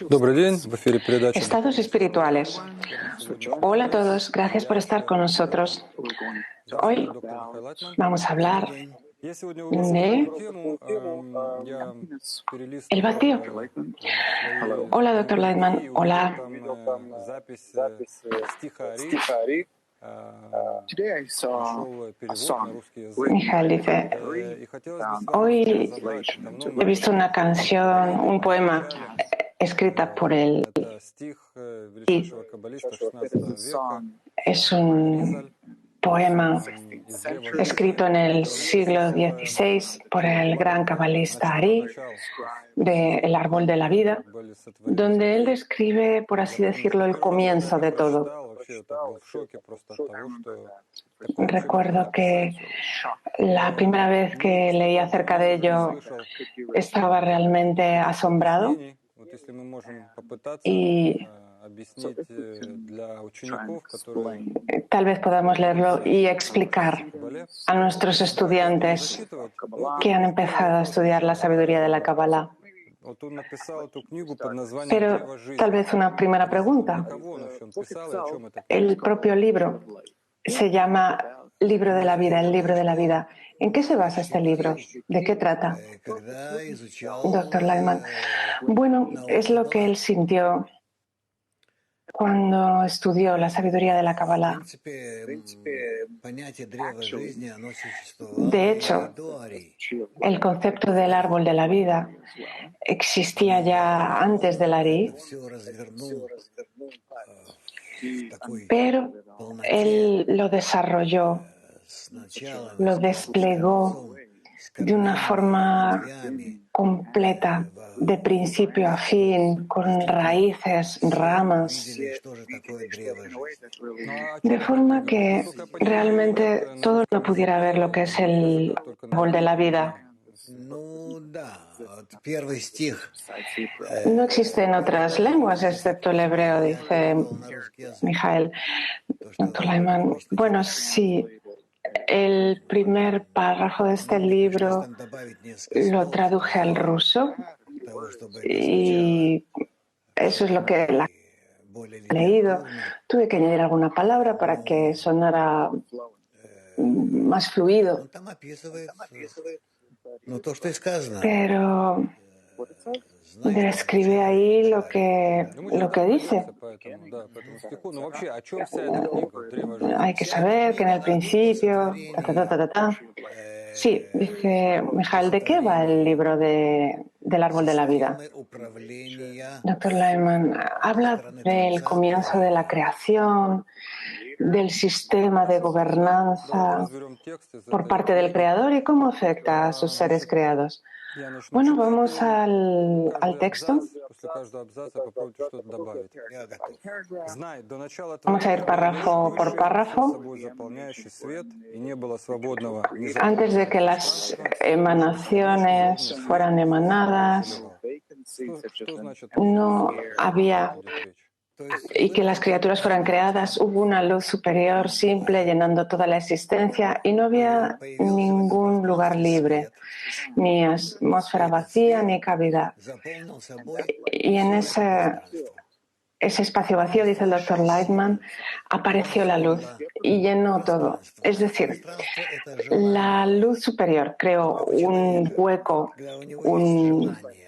Добрый день, в эфире передача. Estados espirituales. Hola a todos, gracias por estar con nosotros. Hoy vamos a hablar Я сегодня выбрал de такую тему. Я el vacío. перелистывал свою Hola, doctor дневники Lightman. и увидел Hola. там запись стиха Ари. Нашел перевод на русский язык. Mijael dice, И хотелось бы с вами hoy разобрать. Давно he мы visto una canción, un poema escrita por el... Это стих величайшего каббалиста XVI века. Es un poema escrito en el siglo XVI por el gran cabalista Ari, de El árbol de la vida, donde él describe, por así decirlo, el comienzo de todo. Recuerdo que la primera vez que leí acerca de ello estaba realmente asombrado y tal vez podamos leerlo y explicar a nuestros estudiantes que han empezado a estudiar la sabiduría de la Kabbalah. Pero tal vez una primera pregunta. El propio libro se llama Libro de la Vida, el libro de la vida. ¿En qué se basa este libro? ¿De qué trata? Doctor Lightman. Bueno, es lo que él sintió cuando estudió la sabiduría de la Kabbalah. De hecho, el concepto del árbol de la vida existía ya antes del Ari, pero él lo desarrolló, lo desplegó de una forma completa, de principio a fin, con raíces, ramas, de forma que realmente todo no pudiera ver lo que es el árbol de la vida. No existen otras lenguas excepto el hebreo, dice Mijael. Dr. Lyman. Bueno, sí. El primer párrafo de este libro lo traduje al ruso y eso es lo que he leído. Tuve que añadir alguna palabra para que sonara más fluido. Pero describe ahí lo que dice. Hay que saber que en el principio... Sí, dice Mijael, ¿de qué va el libro del árbol de la vida? Doctor Lyman, habla del comienzo de la creación, del sistema de gobernanza por parte del Creador y cómo afecta a sus seres creados. Bueno, vamos al texto. Vamos a ir párrafo por párrafo. Antes de que las emanaciones fueran emanadas, no había, y que las criaturas fueran creadas, hubo una luz superior simple llenando toda la existencia y no había ningún lugar libre, ni atmósfera vacía, ni cavidad. Y en ese espacio vacío, dice el Dr. Lightman, apareció la luz y llenó todo. Es decir, la luz superior creó un hueco,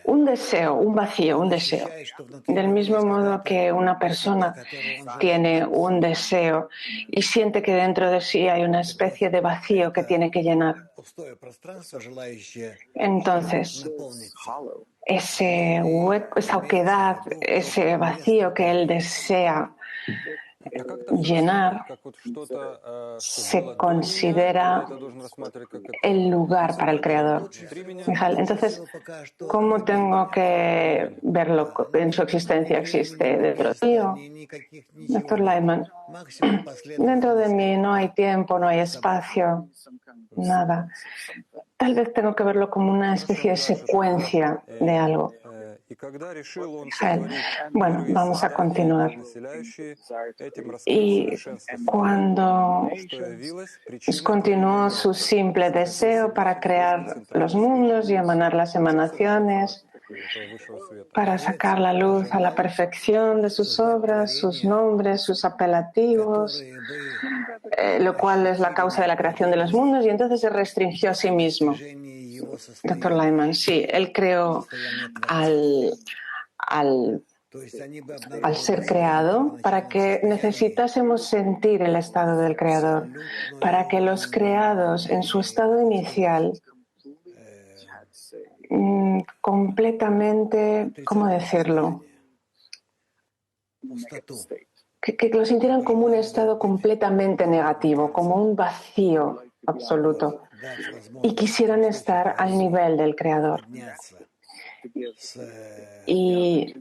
un deseo, un vacío, un deseo. Del mismo modo que una persona tiene un deseo y siente que dentro de sí hay una especie de vacío que tiene que llenar. Entonces, ese hueco, esa oquedad, ese vacío que él desea llenar, se considera el lugar para el Creador. Entonces, ¿cómo tengo que verlo en su existencia? ¿Existe dentro mío? Dr. Lyman, dentro de mí no hay tiempo, no hay espacio, nada. Tal vez tengo que verlo como una especie de secuencia de algo. Bueno, vamos a continuar. Y cuando continuó su simple deseo para crear los mundos y emanar las emanaciones, para sacar la luz a la perfección de sus obras, sus nombres, sus apelativos, lo cual es la causa de la creación de los mundos, y entonces se restringió a sí mismo. Dr. Lyman, sí, él creó al ser creado para que necesitásemos sentir el estado del creador, para que los creados en su estado inicial completamente, ¿cómo decirlo? Que lo sintieran como un estado completamente negativo, como un vacío absoluto, y quisieran estar al nivel del creador. Y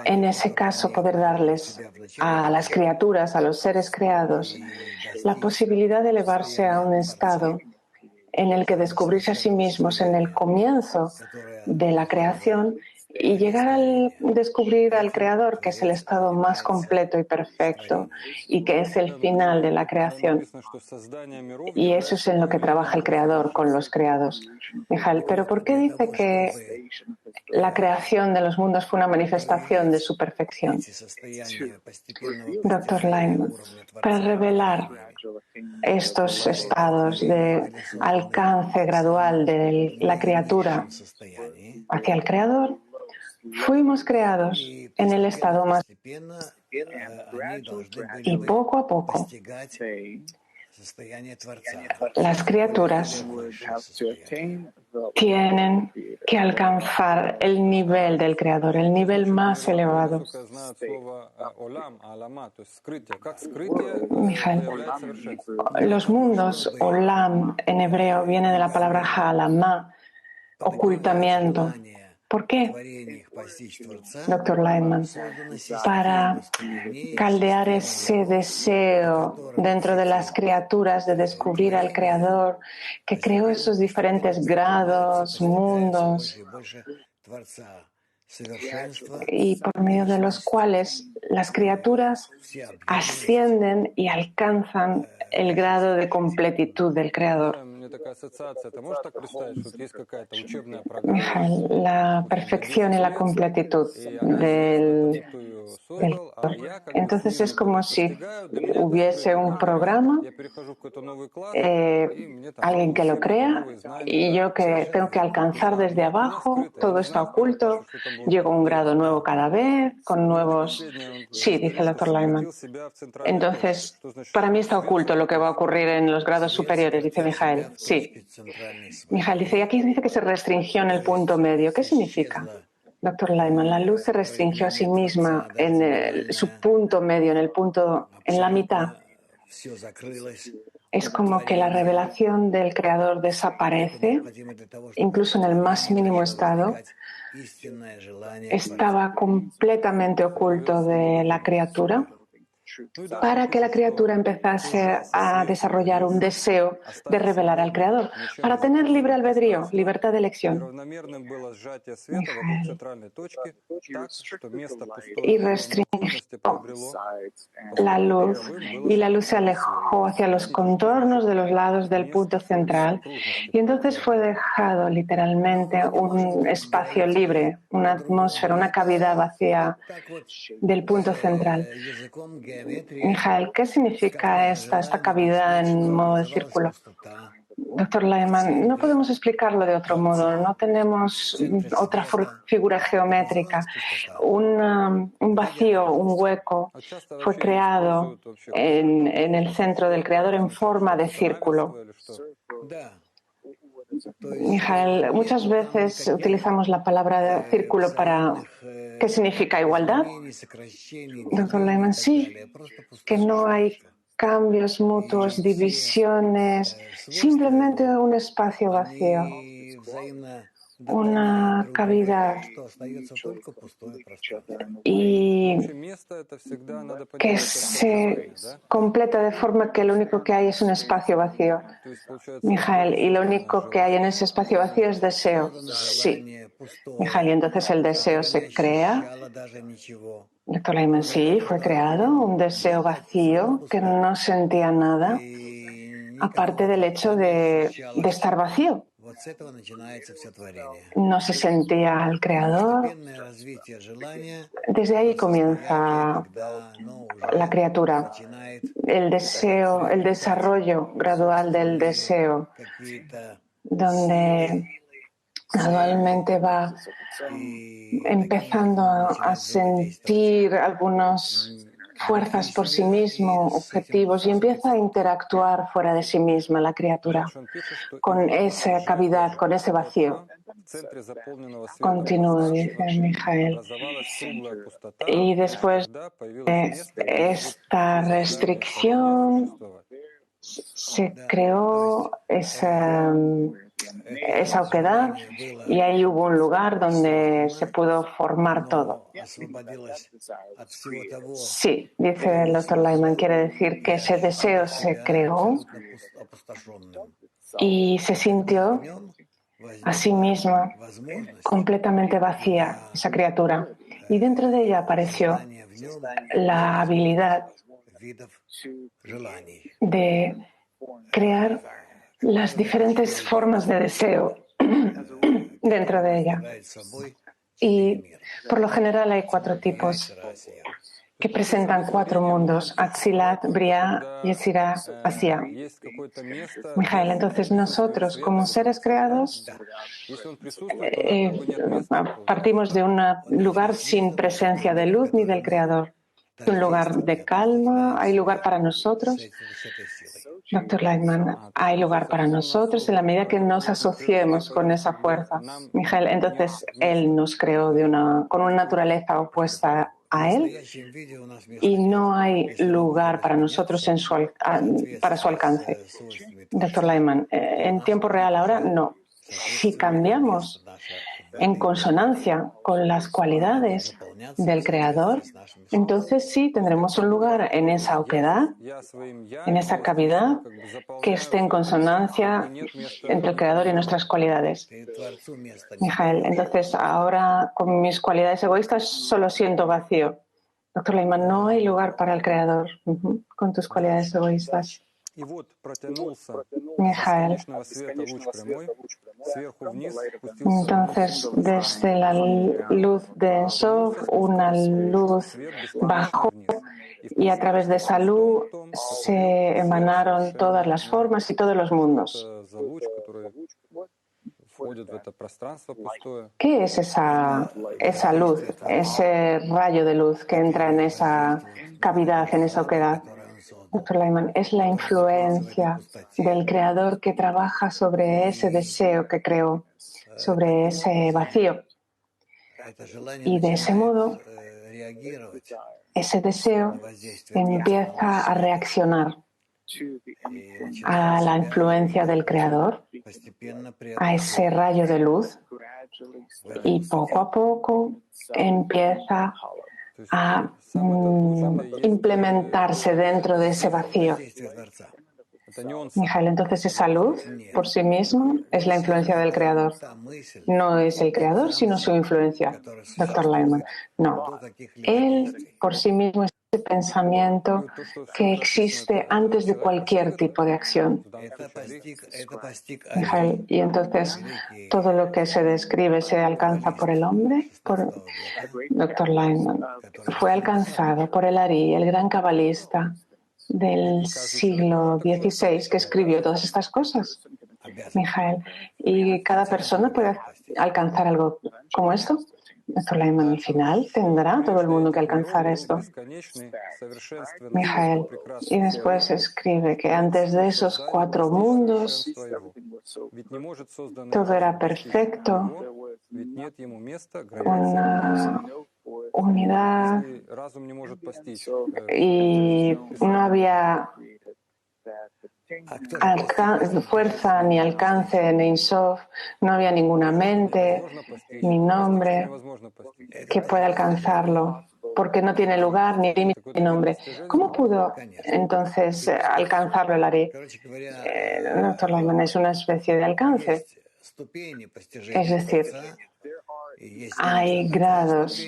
en ese caso poder darles a las criaturas, a los seres creados, la posibilidad de elevarse a un estado en el que descubrirse a sí mismos en el comienzo de la creación y llegar al descubrir al Creador, que es el estado más completo y perfecto y que es el final de la creación. Y eso es en lo que trabaja el Creador con los creados. Mijael, pero ¿por qué dice que la creación de los mundos fue una manifestación de su perfección? Dr. Lyman, para revelar estos estados de alcance gradual de la criatura hacia el Creador, fuimos creados en el estado más y poco a poco las criaturas tienen que alcanzar el nivel del Creador, el nivel más elevado. Mijael, los mundos, olam en hebreo, viene de la palabra ha'alama, ocultamiento. ¿Por qué, Dr. Lyman? Para caldear ese deseo dentro de las criaturas de descubrir al Creador, que creó esos diferentes grados, mundos, y por medio de los cuales las criaturas ascienden y alcanzan el grado de completitud del Creador. Mijael, la perfección y la completitud del Creador. Entonces es como si hubiese un programa, alguien que lo crea y yo que tengo que alcanzar desde abajo, todo está oculto, llego a un grado nuevo cada vez, con nuevos... Sí, dice el Dr. Lyman. Entonces, para mí está oculto lo que va a ocurrir en los grados superiores, dice Mijael. Sí. Mijael dice, y aquí dice que se restringió en el punto medio. ¿Qué significa? Dr. Lyman, la luz se restringió a sí misma en su punto medio, en la mitad. Es como que la revelación del Creador desaparece, incluso en el más mínimo estado. Estaba completamente oculto de la criatura, para que la criatura empezase a desarrollar un deseo de revelar al Creador, para tener libre albedrío, libertad de elección. Y restringió la luz, y la luz se alejó hacia los contornos de los lados del punto central, y entonces fue dejado literalmente un espacio libre, una atmósfera, una cavidad vacía del punto central. Mijael, ¿qué significa esta cavidad en modo de círculo? Dr. Lyman, no podemos explicarlo de otro modo, no tenemos otra figura geométrica. Un vacío, un hueco fue creado en el centro del Creador en forma de círculo. Mijael, muchas veces utilizamos la palabra círculo para... ¿Qué significa igualdad? Dr. Lyman, sí, que no hay cambios mutuos, divisiones, simplemente un espacio vacío, una cavidad, y que se completa de forma que lo único que hay es un espacio vacío. Mijael, y lo único que hay en ese espacio vacío es deseo. Sí. Mijael, y entonces el deseo se crea. Dr. Lyman, sí, fue creado un deseo vacío que no sentía nada, aparte del hecho de estar vacío. no se sentía al Creador. Desde ahí comienza la criatura, el deseo, el desarrollo gradual del deseo, donde gradualmente va empezando a sentir algunas fuerzas por sí mismo, objetivos, y empieza a interactuar fuera de sí misma la criatura con esa cavidad, con ese vacío. Continúa, dice Mijael. Y después de esta restricción se creó esa oquedad y ahí hubo un lugar donde se pudo formar todo. Sí, dice el Dr. Lyman, quiere decir que ese deseo se creó y se sintió a sí misma completamente vacía, esa criatura. Y dentro de ella apareció la habilidad de crear las diferentes formas de deseo dentro de ella. Y por lo general hay 4 tipos que presentan 4 mundos: Atzilat, Briah, Yetzirah, Asiya. Mijael, entonces nosotros como seres creados partimos de un lugar sin presencia de luz ni del Creador. Es un lugar de calma, hay lugar para nosotros. Dr. Lightman, hay lugar para nosotros en la medida que nos asociemos con esa fuerza. Mijael, entonces Él nos creó con una naturaleza opuesta a Él y no hay lugar para nosotros para su alcance. Dr. Lyman, en tiempo real ahora no. Si cambiamos en consonancia con las cualidades del Creador, entonces sí tendremos un lugar en esa oquedad, en esa cavidad que esté en consonancia entre el Creador y nuestras cualidades. Mijael, entonces ahora con mis cualidades egoístas solo siento vacío. Dr. Lyman, no hay lugar para el Creador con tus cualidades egoístas. Mijael. Entonces, desde la luz de Ensof, una luz bajó y a través de esa luz se emanaron todas las formas y todos los mundos. ¿Qué es esa luz, ese rayo de luz que entra en esa cavidad, en esa oquedad? Dr. Lyman, es la influencia del Creador que trabaja sobre ese deseo que creó, sobre ese vacío. Y de ese modo, ese deseo empieza a reaccionar a la influencia del Creador, a ese rayo de luz, y poco a poco empieza a implementarse dentro de ese vacío. Mijael, entonces esa luz por sí misma es la influencia del Creador. No es el Creador, sino su influencia. Dr. Lyman, no. Él por sí mismo es ese pensamiento que existe antes de cualquier tipo de acción. Mijael, y entonces todo lo que se describe se alcanza por el hombre, por Dr. Lyman. Fue alcanzado por el Ari, el gran cabalista del siglo XVI, que escribió todas estas cosas, Mijael. ¿Y cada persona puede alcanzar algo como esto? Dr. Lyman, al final tendrá todo el mundo que alcanzar esto. Mijael, y después escribe que antes de esos 4 mundos todo era perfecto, una unidad, y no había fuerza ni alcance en Ein Sof, no había ninguna mente ni nombre que pueda alcanzarlo, porque no tiene lugar, ni límite, ni nombre. ¿Cómo pudo entonces alcanzarlo el Ari? Dr. Lyman, es una especie de alcance. Es decir, hay grados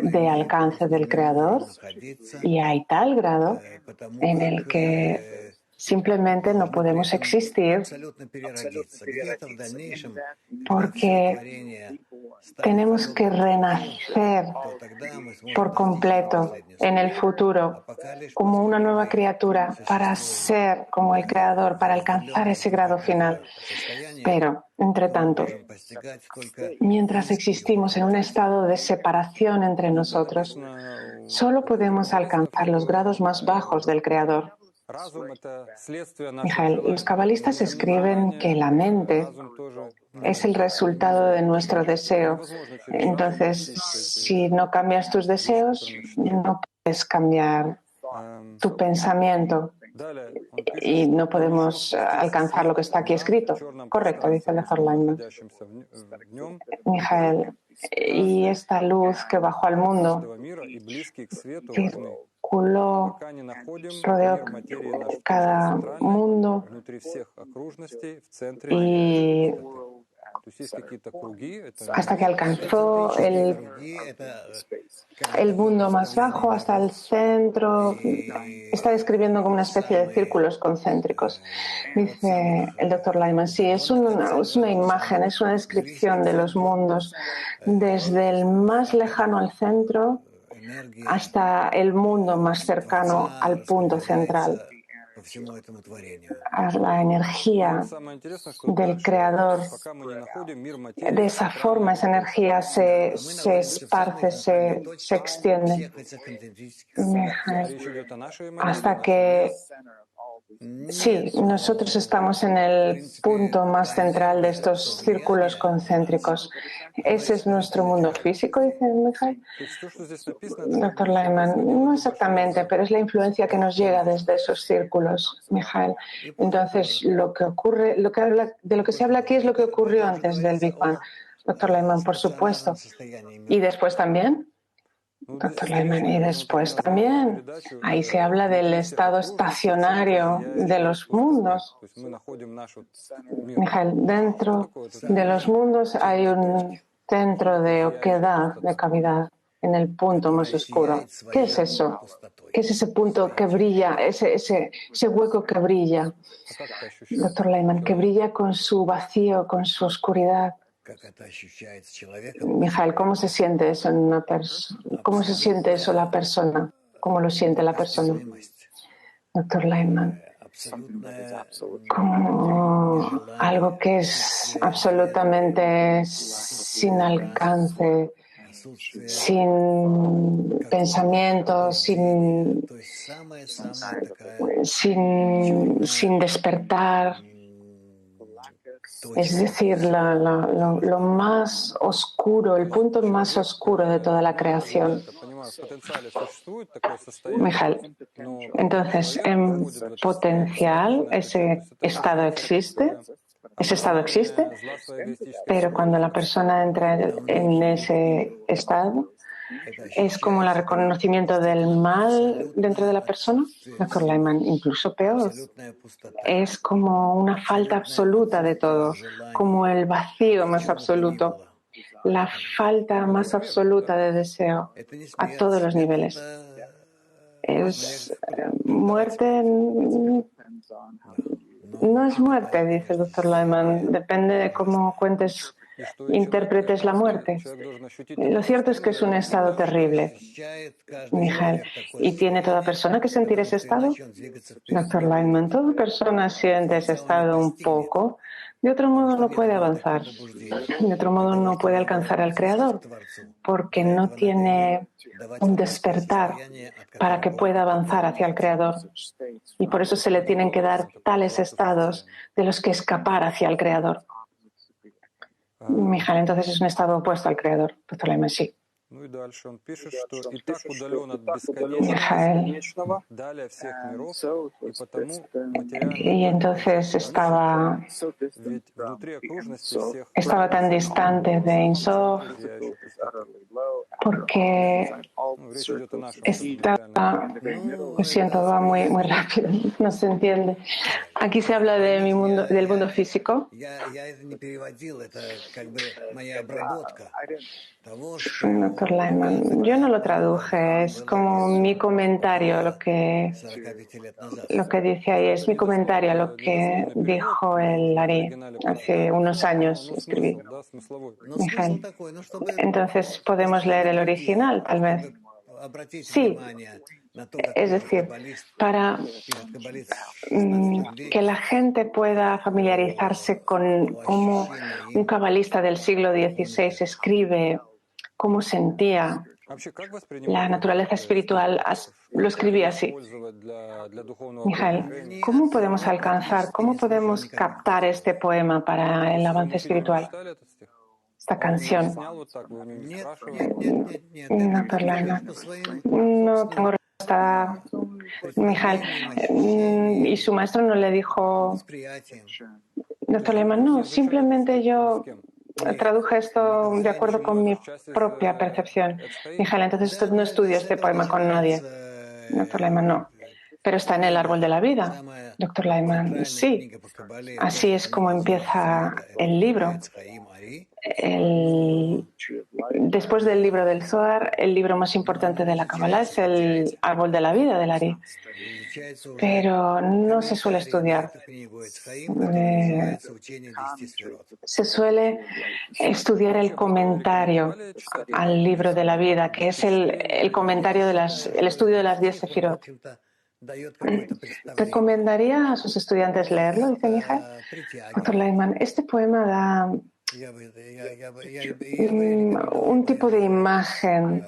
de alcance del Creador y hay tal grado en el que Simplemente no podemos existir porque tenemos que renacer por completo en el futuro como una nueva criatura para ser como el Creador, para alcanzar ese grado final. Pero, entre tanto, mientras existimos en un estado de separación entre nosotros, solo podemos alcanzar los grados más bajos del Creador. Mijael, los cabalistas escriben que la mente es el resultado de nuestro deseo. Entonces, si no cambias tus deseos, no puedes cambiar tu pensamiento y no podemos alcanzar lo que está aquí escrito. Correcto, dice el Dr. Lyman. Mijael, y esta luz que bajó al mundo circuló, rodeó cada mundo y hasta que alcanzó el mundo más bajo, hasta el centro. Está describiendo como una especie de círculos concéntricos. Dice el Dr. Lyman, sí, es una imagen, es una descripción de los mundos, desde el más lejano al centro hasta el mundo más cercano al punto central. A la energía del Creador. De esa forma, esa energía se esparce, se extiende. Hasta que, sí, nosotros estamos en el punto más central de estos círculos concéntricos. Ese es nuestro mundo físico, dice Mijael. Dr. Lyman, no exactamente, pero es la influencia que nos llega desde esos círculos, Mijael. Entonces, lo que ocurre, de lo que se habla aquí es lo que ocurrió antes del Big Bang. Dr. Lyman, por supuesto. ¿Y después también? Dr. Lyman, y después también, ahí se habla del estado estacionario de los mundos. Mijael, dentro de los mundos hay un centro de oquedad, de cavidad, en el punto más oscuro. ¿Qué es eso? ¿Qué es ese punto que brilla, ese hueco que brilla? Dr. Lyman, que brilla con su vacío, con su oscuridad. Mijael, ¿cómo se siente eso en una persona? ¿Cómo se siente eso la persona? ¿Cómo lo siente la persona? Dr. Lyman, como algo que es absolutamente sin alcance, sin pensamiento, sin despertar. Es decir, lo más oscuro, el punto más oscuro de toda la creación. Mijael, entonces, en potencial, ese estado existe, pero cuando la persona entra en ese estado, ¿es como el reconocimiento del mal dentro de la persona? Dr. Lyman, incluso peor. Es como una falta absoluta de todo, como el vacío más absoluto, la falta más absoluta de deseo a todos los niveles. Es muerte. No es muerte, dice el Dr. Lyman. Depende de cómo interpretes la muerte. Lo cierto es que es un estado terrible, Mijael. ¿Y tiene toda persona que sentir ese estado? Dr. Lyman, toda persona siente ese estado un poco. De otro modo no puede avanzar. De otro modo no puede alcanzar al Creador, porque no tiene un despertar para que pueda avanzar hacia el Creador. Y por eso se le tienen que dar tales estados de los que escapar hacia el Creador. Mijael, entonces es un estado opuesto al Creador. Dr. Lyman, sí. Mijael. Y entonces estaba tan distante de Ein Sof porque estaba, lo siento, va muy rápido, no se entiende. Aquí se habla de del mundo físico. Dr. Dr. Lyman, yo no lo traduje, es como mi comentario, lo que dice ahí, es mi comentario a lo que dijo el Ari hace unos años, escribí. Mijael. Entonces, ¿podemos leer el original, tal vez? Sí. Es decir, para que la gente pueda familiarizarse con cómo un cabalista del siglo XVI escribe, cómo sentía la naturaleza espiritual, lo escribía así. Mijael, ¿cómo podemos alcanzar, cómo podemos captar este poema para el avance espiritual? Esta canción. No tengo respuesta, Mijael. Y su maestro no le dijo, Dr. Lyman, no, simplemente yo traduje esto de acuerdo con mi propia percepción. Mijael, entonces usted no estudia este poema con nadie. Dr. Lyman, no. Pero está en el árbol de la vida. Dr. Lyman, sí. Así es como empieza el libro. Después del libro del Zohar, el libro más importante de la Kabbalah es el árbol de la vida del Ari. Pero no se suele estudiar. Se suele estudiar el comentario al libro de la vida, que es el comentario el estudio de las 10 sefirot. ¿Recomendaría a sus estudiantes leerlo? Dice Mijael. Dr. Lyman, este poema da un tipo de imagen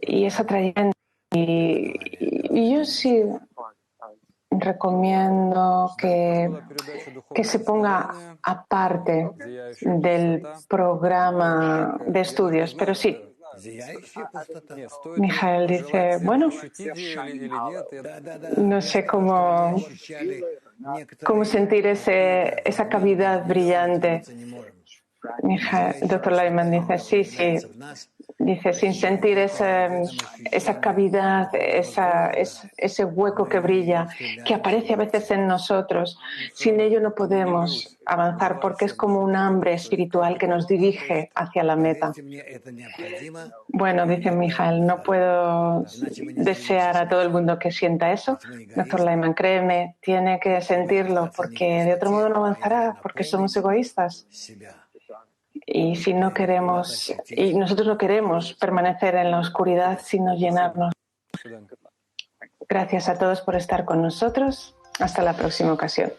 y es atrayente. Y yo sí recomiendo que se ponga aparte del programa de estudios, pero sí. Mijael dice, bueno, no sé cómo sentir esa cavidad brillante. Dr. Lyman dice, sí. Dice, sin sentir esa cavidad, ese hueco que brilla, que aparece a veces en nosotros. Sin ello no podemos avanzar porque es como un hambre espiritual que nos dirige hacia la meta. Bueno, dice Mijael, no puedo desear a todo el mundo que sienta eso. Dr. Lyman, créeme, tiene que sentirlo porque de otro modo no avanzará, porque somos egoístas. Y si no queremos, y nosotros no queremos permanecer en la oscuridad, sino llenarnos. Gracias a todos por estar con nosotros. Hasta la próxima ocasión.